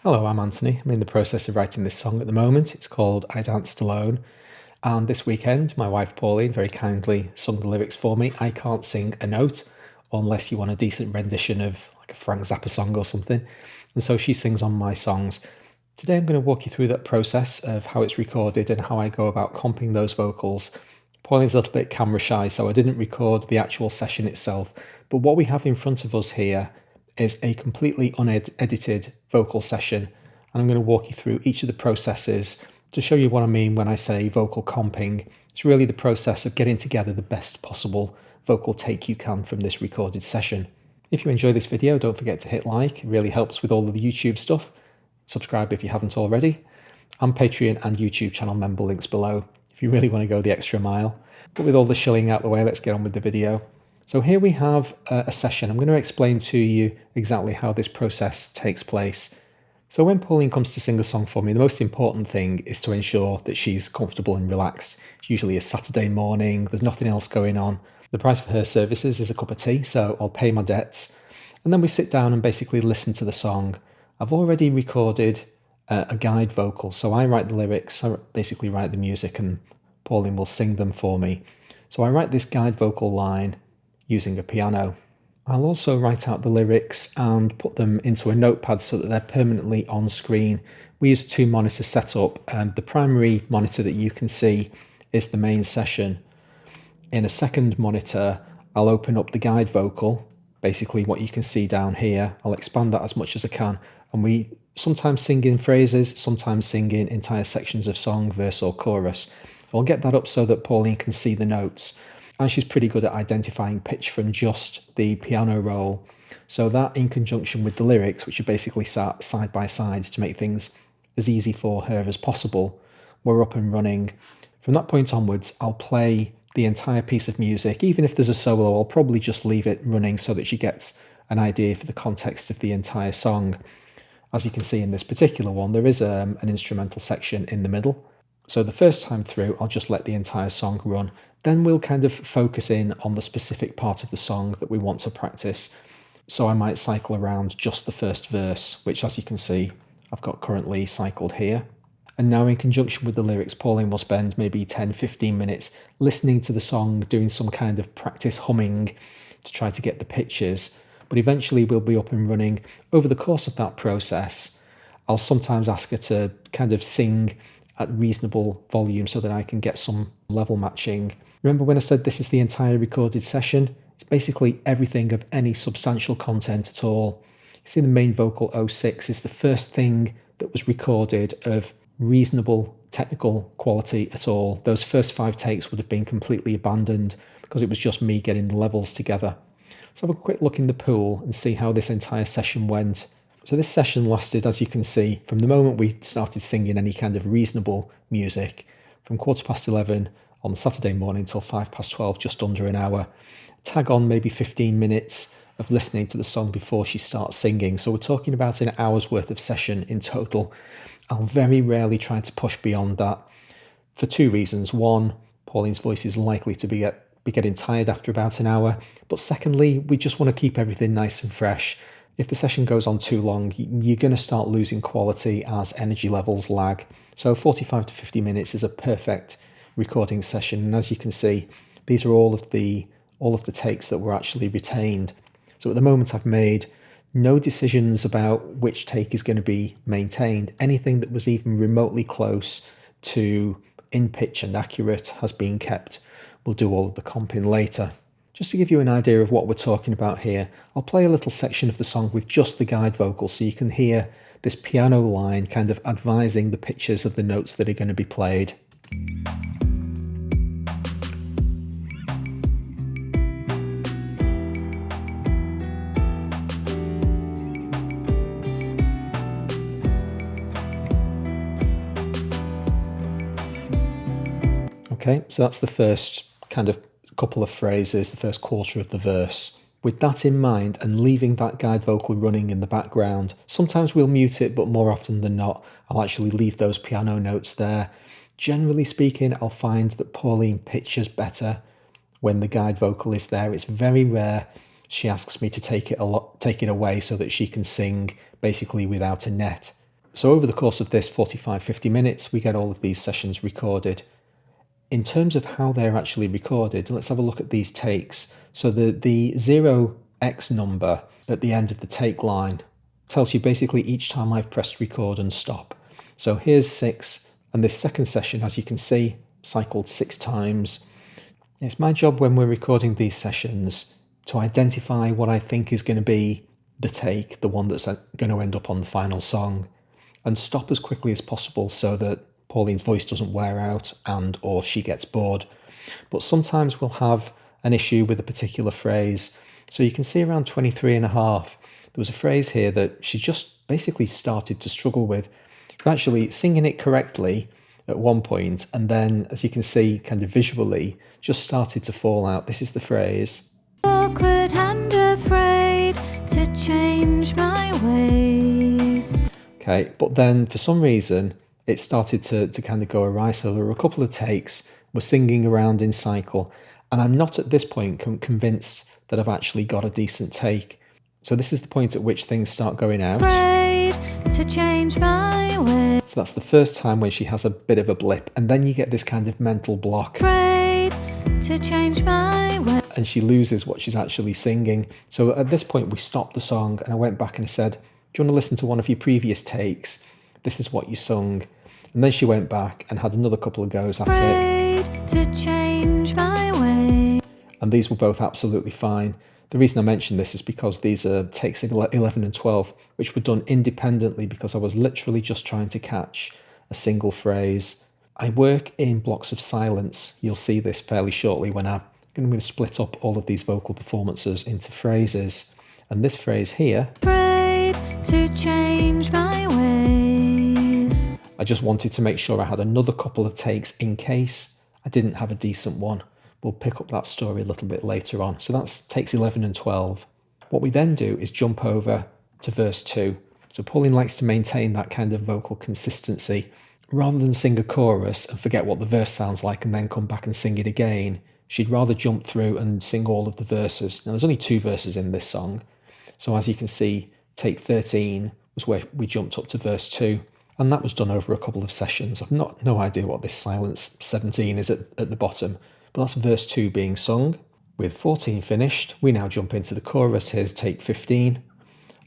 Hello, I'm Anthony. I'm in the process of writing this song at the moment. It's called I Danced Alone. And this weekend, my wife Pauline very kindly sung the lyrics for me. I can't sing a note unless you want a decent rendition of like a Frank Zappa song or something. And so she sings on my songs. Today I'm going to walk you through that process of how it's recorded and how I go about comping those vocals. Pauline's a little bit camera shy, so I didn't record the actual session itself. But what we have in front of us here is a completely unedited vocal session. And I'm going to walk you through each of the processes to show you what I mean when I say vocal comping. It's really the process of getting together the best possible vocal take you can from this recorded session. If you enjoy this video, don't forget to hit like. It really helps with all of the YouTube stuff. Subscribe if you haven't already. And Patreon and YouTube channel member links below if you really want to go the extra mile. But with all the shilling out the way, let's get on with the video. So here we have a session. I'm going to explain to you exactly how this process takes place. So when Pauline comes to sing a song for me, the most important thing is to ensure that she's comfortable and relaxed. It's usually a Saturday morning, there's nothing else going on. The price for her services is a cup of tea, so I'll pay my debts. And then we sit down and basically listen to the song. I've already recorded a guide vocal, so I write the lyrics, I basically write the music, and Pauline will sing them for me. So I write this guide vocal line using a piano. I'll also write out the lyrics and put them into a notepad so that they're permanently on screen. We use a 2-monitor setup, and the primary monitor that you can see is the main session. In a second monitor, I'll open up the guide vocal, basically what you can see down here. I'll expand that as much as I can, and we sometimes sing in phrases, sometimes sing in entire sections of song, verse or chorus. I'll get that up so that Pauline can see the notes. And she's pretty good at identifying pitch from just the piano roll. So that, in conjunction with the lyrics, which are basically sat side by side to make things as easy for her as possible, we're up and running. From that point onwards, I'll play the entire piece of music. Even if there's a solo, I'll probably just leave it running so that she gets an idea for the context of the entire song. As you can see in this particular one, there is an instrumental section in the middle. So the first time through, I'll just let the entire song run. Then we'll kind of focus in on the specific part of the song that we want to practice. So I might cycle around just the first verse, which, as you can see, I've got currently cycled here. And now, in conjunction with the lyrics, Pauline will spend maybe 10-15 minutes listening to the song, doing some kind of practice humming to try to get the pitches. But eventually we'll be up and running. Over the course of that process, I'll sometimes ask her to kind of sing at reasonable volume so that I can get some level matching. Remember when I said this is the entire recorded session? It's basically everything of any substantial content at all. You see the main vocal 06 is the first thing that was recorded of reasonable technical quality at all. Those first 5 takes would have been completely abandoned because it was just me getting the levels together. Let's have a quick look in the pool and see how this entire session went. So this session lasted, as you can see, from the moment we started singing any kind of reasonable music, from 11:15 on Saturday morning till 12:05, just under an hour. Tag on maybe 15 minutes of listening to the song before she starts singing. So we're talking about an hour's worth of session in total. I'll very rarely try to push beyond that for 2 reasons. One, Pauline's voice is likely to be getting tired after about an hour. But secondly, we just want to keep everything nice and fresh. If the session goes on too long, you're going to start losing quality as energy levels lag. So 45 to 50 minutes is a perfect recording session. And as you can see, these are all of the takes that were actually retained. So at the moment, I've made no decisions about which take is going to be maintained. Anything that was even remotely close to in pitch and accurate has been kept. We'll do all of the comping later. Just to give you an idea of what we're talking about here, I'll play a little section of the song with just the guide vocal so you can hear this piano line kind of advising the pitches of the notes that are going to be played. Okay, so that's the first kind of couple of phrases, the first quarter of the verse. With that in mind and leaving that guide vocal running in the background, sometimes we'll mute it, but more often than not, I'll actually leave those piano notes there. Generally speaking, I'll find that Pauline pitches better when the guide vocal is there. It's very rare she asks me to take it away so that she can sing basically without a net. So over the course of this 45-50 minutes, we get all of these sessions recorded. In terms of how they're actually recorded, let's have a look at these takes. So the 0x number at the end of the take line tells you basically each time I've pressed record and stop. So here's 6, and this second session, as you can see, cycled 6 times. It's my job when we're recording these sessions to identify what I think is going to be the take, the one that's going to end up on the final song, and stop as quickly as possible so that Pauline's voice doesn't wear out and or she gets bored. But sometimes we'll have an issue with a particular phrase. So you can see around 23 and a half, there was a phrase here that she just basically started to struggle with. Actually singing it correctly at one point, and then, as you can see, kind of visually, just started to fall out. This is the phrase. Awkward and afraid to change my ways. Okay, but then for some reason, it started to kind of go awry. So there were a couple of takes, we're singing around in cycle, and I'm not at this point convinced that I've actually got a decent take. So this is the point at which things start going out. Afraid to change my ways. So that's the first time when she has a bit of a blip, and then you get this kind of mental block. Afraid to change my ways. And she loses what she's actually singing. So at this point we stopped the song and I went back and I said, do you want to listen to one of your previous takes? This is what you sung. And then she went back and had another couple of goes at it. Afraid to change my ways. And these were both absolutely fine. The reason I mention this is because these are takes 11 and 12, which were done independently because I was literally just trying to catch a single phrase. I work in blocks of silence. You'll see this fairly shortly when I'm going to split up all of these vocal performances into phrases. And this phrase here, Afraid to change my ways. I just wanted to make sure I had another couple of takes in case I didn't have a decent one. We'll pick up that story a little bit later on. So that's takes 11 and 12. What we then do is jump over to verse 2. So Pauline likes to maintain that kind of vocal consistency. Rather than sing a chorus and forget what the verse sounds like and then come back and sing it again, she'd rather jump through and sing all of the verses. Now there's only 2 verses in this song. So as you can see, take 13 was where we jumped up to verse 2. And that was done over a couple of sessions. I've no idea what this silence 17 is at the bottom. But that's verse 2 being sung. With 14 finished, we now jump into the chorus. Here's take 15.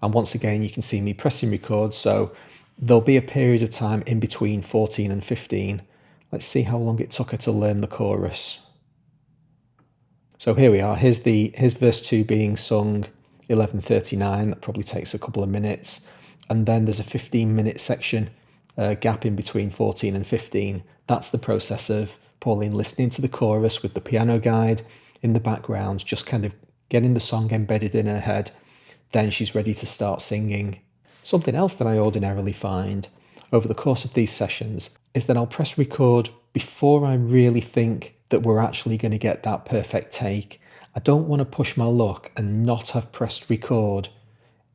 And once again, you can see me pressing record. So there'll be a period of time in between 14 and 15. Let's see how long it took her to learn the chorus. So here we are. Here's verse 2 being sung, 11:39. That probably takes a couple of minutes. And then there's a 15-minute section gap in between 14 and 15. That's the process of Pauline listening to the chorus with the piano guide in the background, just kind of getting the song embedded in her head. Then she's ready to start singing. Something else that I ordinarily find over the course of these sessions is that I'll press record before I really think that we're actually going to get that perfect take. I don't want to push my luck and not have pressed record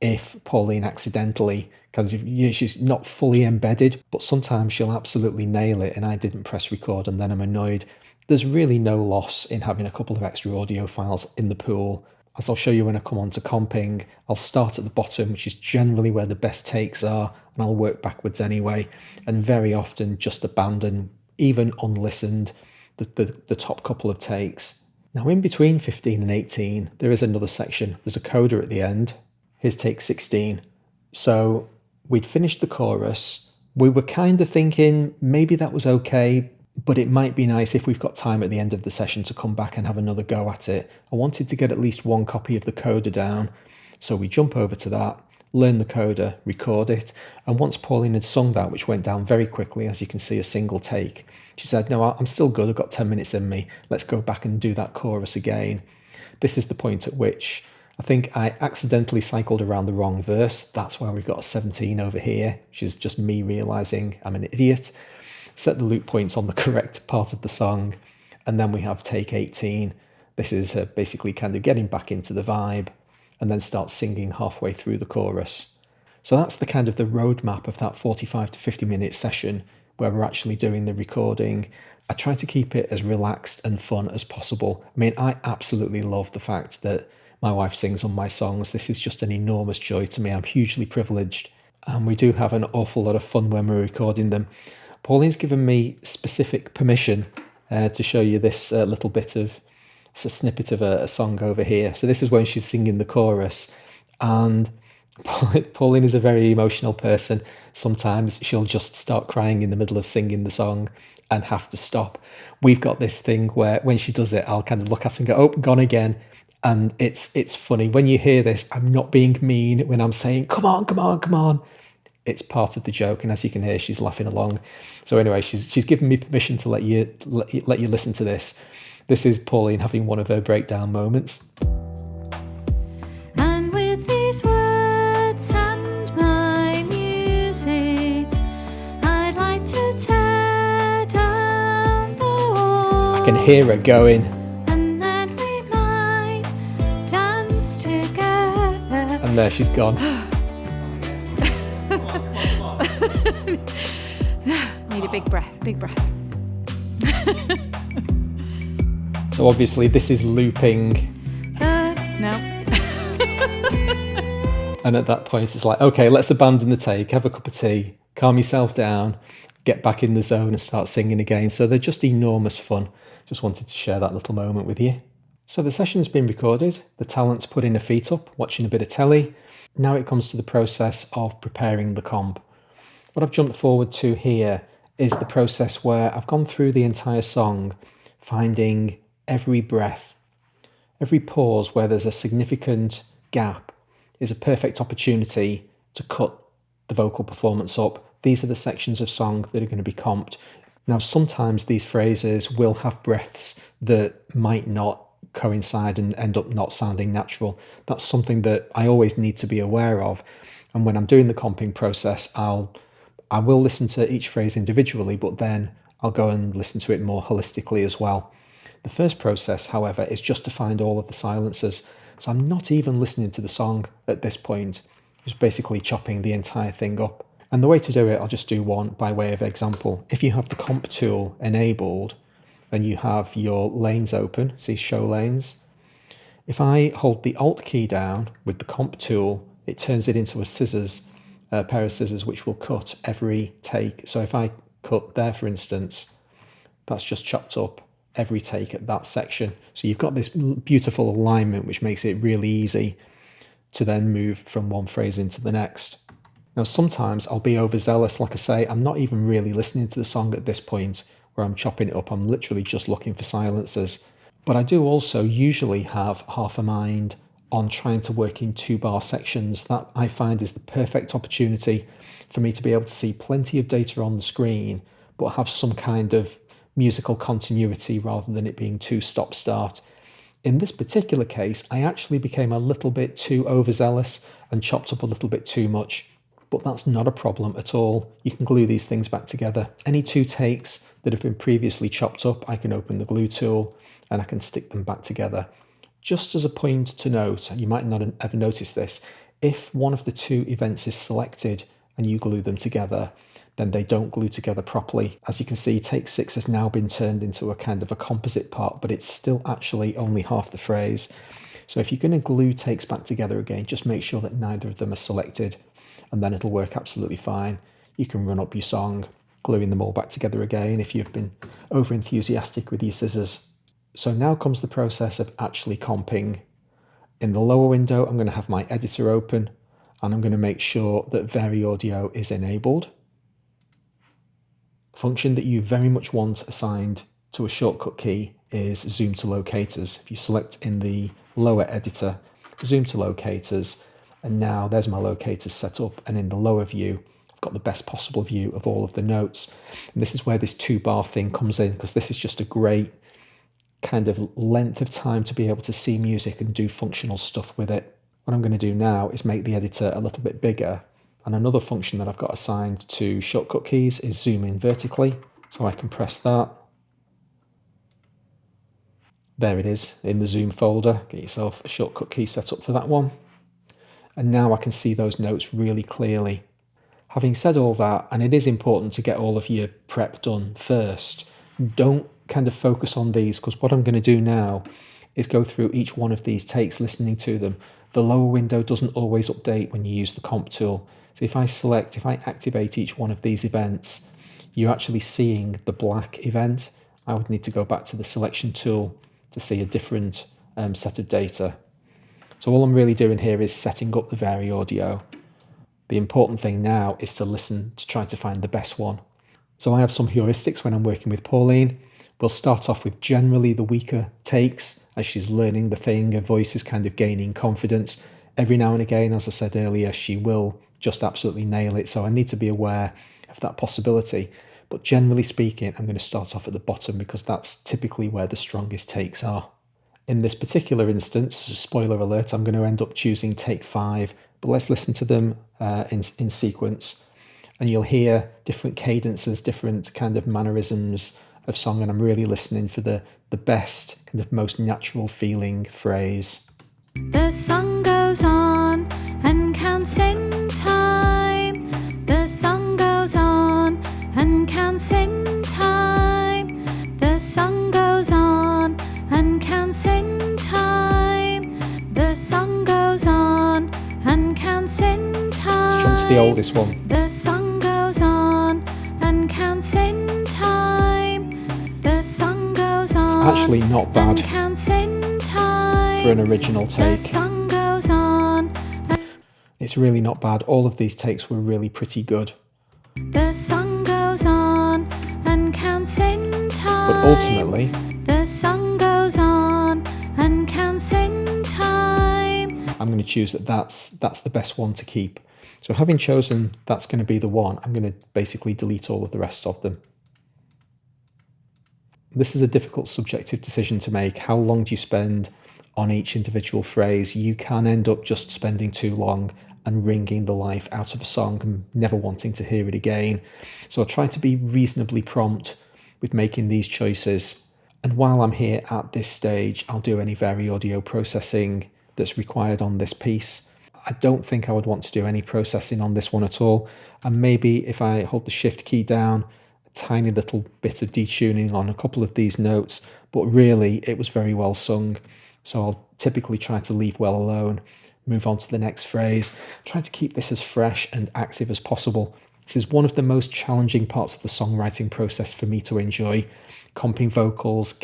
if Pauline accidentally, because she's not fully embedded, but sometimes she'll absolutely nail it and I didn't press record and then I'm annoyed. There's really no loss in having a couple of extra audio files in the pool. As I'll show you when I come on to comping, I'll start at the bottom, which is generally where the best takes are, and I'll work backwards anyway, and very often just abandon, even unlistened, the top couple of takes. Now in between 15 and 18, there is another section. There's a coda at the end. Here's take 16. So we'd finished the chorus. We were kind of thinking maybe that was okay, but it might be nice if we've got time at the end of the session to come back and have another go at it. I wanted to get at least one copy of the coda down. So we jump over to that, learn the coda, record it. And once Pauline had sung that, which went down very quickly, as you can see, a single take, she said, no, I'm still good. I've got 10 minutes in me. Let's go back and do that chorus again. This is the point at which I think I accidentally cycled around the wrong verse. That's why we've got a 17 over here, which is just me realizing I'm an idiot. Set the loop points on the correct part of the song. And then we have take 18. This is basically kind of getting back into the vibe and then start singing halfway through the chorus. So that's the kind of the roadmap of that 45 to 50 minute session where we're actually doing the recording. I try to keep it as relaxed and fun as possible. I mean, I absolutely love the fact that my wife sings on my songs. This is just an enormous joy to me. I'm hugely privileged. and we do have an awful lot of fun when we're recording them. Pauline's given me specific permission to show you this little bit of, it's a snippet of a song over here. So this is when she's singing the chorus, and Pauline is a very emotional person. Sometimes she'll just start crying in the middle of singing the song and have to stop. We've got this thing where when she does it, I'll kind of look at her and go, oh, gone again. And it's funny. When you hear this, I'm not being mean when I'm saying, come on, come on, come on. It's part of the joke, and as you can hear, she's laughing along. So anyway, she's given me permission to let you listen to this. This is Pauline having one of her breakdown moments. And with these words and my music, I'd like to tear down the wall. I can hear her going. And then we might dance together. And there she's gone. Need a big breath, big breath. So obviously this is looping. No. And at that point it's like, okay, let's abandon the take, have a cup of tea, calm yourself down, get back in the zone and start singing again. So they're just enormous fun. Just wanted to share that little moment with you. So the session's been recorded, the talent's putting their feet up, watching a bit of telly. Now it comes to the process of preparing the comp. What I've jumped forward to here is the process where I've gone through the entire song, finding every breath, every pause where there's a significant gap is a perfect opportunity to cut the vocal performance up. These are the sections of song that are going to be comped. Now, sometimes these phrases will have breaths that might not coincide and end up not sounding natural. That's something that I always need to be aware of. And when I'm doing the comping process, I will listen to each phrase individually, but then I'll go and listen to it more holistically as well. The first process, however, is just to find all of the silences. So I'm not even listening to the song at this point. Just basically chopping the entire thing up. And the way to do it, I'll just do one by way of example. If you have the comp tool enabled and you have your lanes open, see show lanes. If I hold the Alt key down with the comp tool, it turns it into a pair of scissors which will cut every take. So if I cut there, for instance, that's just chopped up every take at that section. So you've got this beautiful alignment which makes it really easy to then move from one phrase into the next. Now sometimes I'll be overzealous, like I say, I'm not even really listening to the song at this point where I'm chopping it up, I'm literally just looking for silences. But I do also usually have half a mind on trying to work in 2-bar sections. That I find is the perfect opportunity for me to be able to see plenty of data on the screen, but have some kind of musical continuity rather than it being too stop-start. In this particular case, I actually became a little bit too overzealous and chopped up a little bit too much, but that's not a problem at all. You can glue these things back together. Any 2 takes that have been previously chopped up, I can open the glue tool and I can stick them back together. Just as a point to note, you might not have ever noticed this, if one of the 2 events is selected and you glue them together, then they don't glue together properly. As you can see, take 6 has now been turned into a kind of a composite part, but it's still actually only half the phrase. So if you're going to glue takes back together again, just make sure that neither of them are selected, and then it'll work absolutely fine. You can run up your song, gluing them all back together again if you've been over enthusiastic with your scissors. So now comes the process of actually comping. In the lower window, I'm going to have my editor open, and I'm going to make sure that Vary Audio is enabled. Function that you very much want assigned to a shortcut key is zoom to locators. If you select in the lower editor, zoom to locators, and now there's my locators set up, and in the lower view, I've got the best possible view of all of the notes. And this is where this 2-bar thing comes in, because this is just a great kind of length of time to be able to see music and do functional stuff with it. What I'm going to do now is make the editor a little bit bigger. And another function that I've got assigned to shortcut keys is zoom in vertically. So I can press that. There it is in the zoom folder. Get yourself a shortcut key set up for that one. And now I can see those notes really clearly. Having said all that, and it is important to get all of your prep done first, don't kind of focus on these, because what I'm going to do now is go through each one of these takes, listening to them. The lower window doesn't always update when you use the comp tool. So if I activate each one of these events, you're actually seeing the black event. I would need to go back to the selection tool to see a different set of data. So all I'm really doing here is setting up the Vari audio. The important thing now is to listen to try to find the best one. So I have some heuristics when I'm working with Pauline. We'll start off with generally the weaker takes as she's learning the thing, her voice is kind of gaining confidence. Every now and again, as I said earlier, she will just absolutely nail it. So I need to be aware of that possibility. But generally speaking, I'm going to start off at the bottom because that's typically where the strongest takes are. In this particular instance, spoiler alert, I'm going to end up choosing take 5, but let's listen to them in sequence. And you'll hear different cadences, different kind of mannerisms of song, and I'm really listening for the best, kind of most natural feeling phrase. The sun goes on and counts in time. The sun goes on and counts in time. The sun goes on and counts in time. The sun goes on and counts in time. Let's jump to the oldest one. The sun goes on and counts in time. The sun goes on. It's actually not bad and counts in time. for an original take. The sun goes on. It's really not bad. All of these takes were really pretty good. The sun goes on and counts in time. But ultimately, the sun goes on and counts in time. I'm going to choose that's the best one to keep. So having chosen that's going to be the one, I'm going to basically delete all of the rest of them. This is a difficult subjective decision to make. How long do you spend on each individual phrase? You can end up just spending too long and wringing the life out of a song and never wanting to hear it again. So I'll try to be reasonably prompt with making these choices. And while I'm here at this stage, I'll do any Vari audio processing that's required on this piece. I don't think I would want to do any processing on this one at all. And maybe if I hold the shift key down, a tiny little bit of detuning on a couple of these notes, but really it was very well sung. So I'll typically try to leave well alone, move on to the next phrase, try to keep this as fresh and active as possible. This is one of the most challenging parts of the songwriting process for me to enjoy. Comping vocals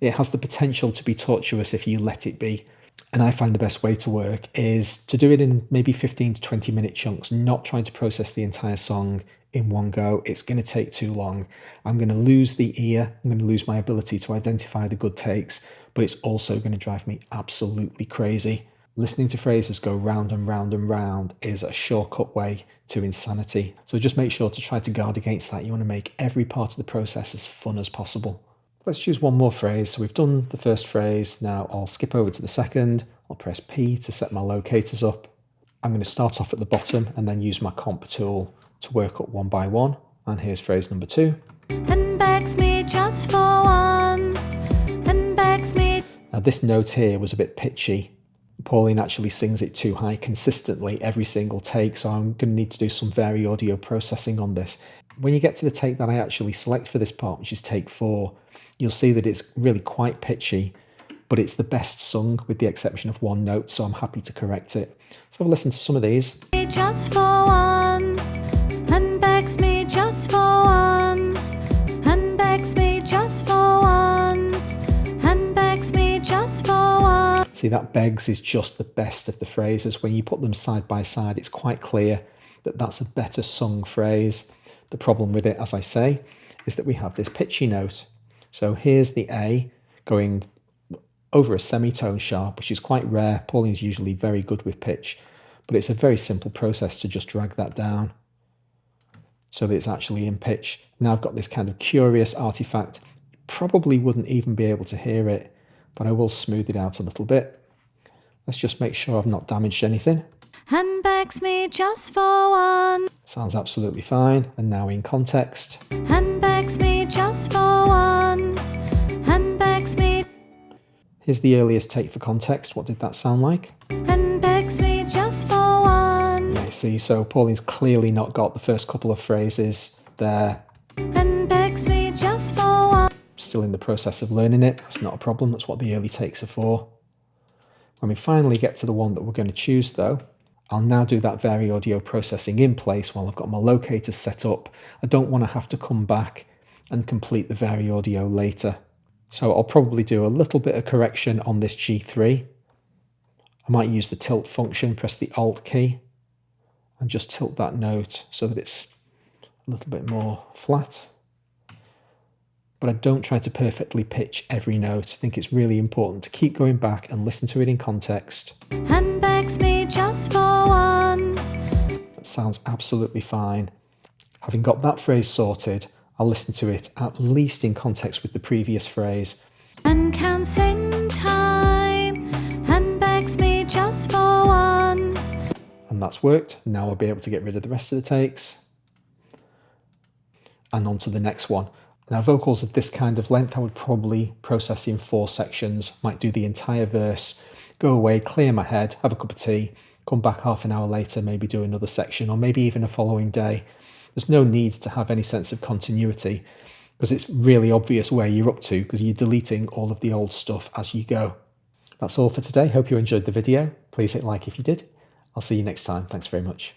it has the potential to be tortuous if you let it be. And I find the best way to work is to do it in maybe 15 to 20 minute chunks, not trying to process the entire song in one go. It's going to take too long. I'm going to lose the ear. I'm going to lose my ability to identify the good takes, but it's also going to drive me absolutely crazy. Listening to phrases go round and round and round is a shortcut way to insanity. So just make sure to try to guard against that. You want to make every part of the process as fun as possible. Let's choose one more phrase. So we've done the first phrase. Now I'll skip over to the second. I'll press P to set my locators up. I'm going to start off at the bottom and then use my comp tool to work up one by one. And here's phrase number 2. And begs me just for once. And begs me. Now this note here was a bit pitchy. Pauline actually sings it too high consistently every single take, so I'm going to need to do some Vari audio processing on this. When you get to the take that I actually select for this part, which is take 4, you'll see that it's really quite pitchy, but it's the best sung with the exception of one note, so I'm happy to correct it. So I've listened to some of these. Just for once, and begs me just for once, and begs me just for once, and begs me just for once. See, that begs is just the best of the phrases. When you put them side by side, it's quite clear that that's a better sung phrase. The problem with it, as I say, is that we have this pitchy note. So here's the A going over a semitone sharp, which is quite rare. Pauline's usually very good with pitch, but it's a very simple process to just drag that down so that it's actually in pitch. Now I've got this kind of curious artifact. Probably wouldn't even be able to hear it, but I will smooth it out a little bit. Let's just make sure I've not damaged anything. And begs me just for one. Sounds absolutely fine. And now in context. And begs me just for once. And begs me. Here's the earliest take for context. What did that sound like? And begs me just for once. Yeah, see, so Pauline's clearly not got the first couple of phrases there. And begs me just for once. Still in the process of learning it. That's not a problem. That's what the early takes are for. When we finally get to the one that we're going to choose though, I'll now do that vari audio processing in place while I've got my locator set up. I don't want to have to come back and complete the vari audio later. So I'll probably do a little bit of correction on this G3. I might use the tilt function, press the Alt key, and just tilt that note so that it's a little bit more flat. But I don't try to perfectly pitch every note. I think it's really important to keep going back and listen to it in context. And begs me just for once. That sounds absolutely fine. Having got that phrase sorted, I'll listen to it at least in context with the previous phrase. And counts in time, and begs me just for once. And that's worked. Now I'll be able to get rid of the rest of the takes. And on to the next one. Now, vocals of this kind of length I would probably process in 4 sections. Might do the entire verse, go away, clear my head, have a cup of tea, come back half an hour later, maybe do another section, or maybe even a following day. There's no need to have any sense of continuity because it's really obvious where you're up to because you're deleting all of the old stuff as you go. That's all for today. Hope you enjoyed the video. Please hit like if you did. I'll see you next time. Thanks very much.